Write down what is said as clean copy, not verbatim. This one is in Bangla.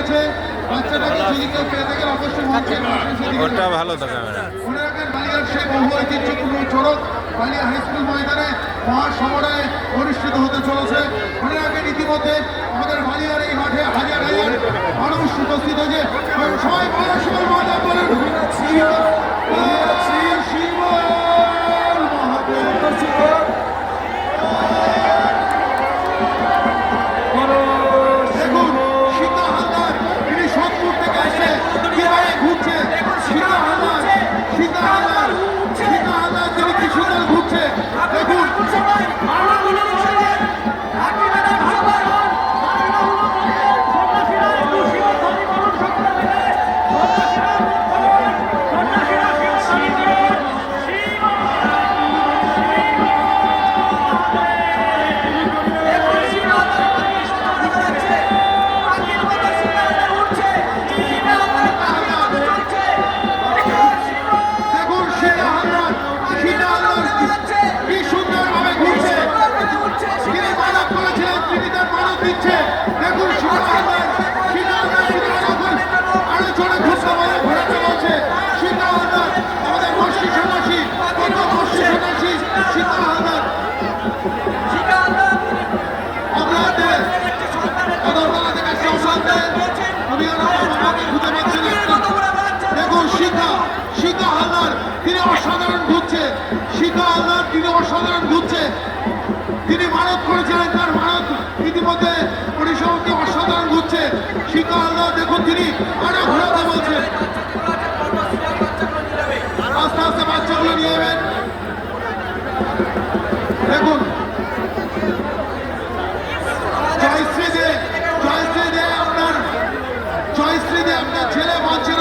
গেছে, বাচ্চাটাকে যদি কেউ পেয়ে থাকেন অবশ্যই মঞ্চের পাশে সেদিকে ওটা ভালো তো ক্যামেরা। মনে রাখেন বালিয়ার সেই বহু ঐতিহ্যপূর্ণ চড়ক বালিয়া হাই স্কুল ময়দানে মহাসমরায় অনুষ্ঠিত হতে চলেছে। মনে রাখেন ইতিমধ্যে আমাদের বালিয়ার এই মাঠে হাজার হাজার মানুষ উপস্থিত হয়েছে। সবাই সবাই মজা বলেন দেখুন সীতা হালদার তিনি সোদপুর থেকে আসছে, কিভাবে ঘুরছে সীতা হালদার, সীতা হালদার, সীতা হালদার তিনি কি সুন্দর ঘুরছে দেখুন। দেখুন সীতা হালদার, সীতা হালদার কি সুন্দরভাবে ঘুরছে, তিনি মানব করেছিলেন তিনি তার মানব দিচ্ছে। দেখুন সীতা হালদার, সীতা হালদার তিনি আরো জোরে ঘুরতে বলে ঘোরাতে বলছে। সীতা হালদার আমাদের গোষ্ঠী সন্ন্যাসী, কত গোষ্ঠী সন্ন্যাসী সীতা হালদার। আপনাদের আগরতলা থেকে সংসদে আমি আমাকে খুঁজে পাচ্ছি না। দেখুন সীতা হালদার তিনি অসাধারণ ঘুরছে, সীতা হালদার তিনি অসাধারণ ঘুরছে। তিনি মানত করেছিলেন, তার মানত ইতিমধ্যে পরিসমাপ্তি, অসাধারণ ঘুরছে সীতা হালদার। দেখুন তিনি আরো ঘোরাতে বলছে, আস্তে আস্তে বাচ্চাগুলো নিয়ে যাবেন। দেখুন জয়শ্রী দে আপনার ছেলে মঞ্চের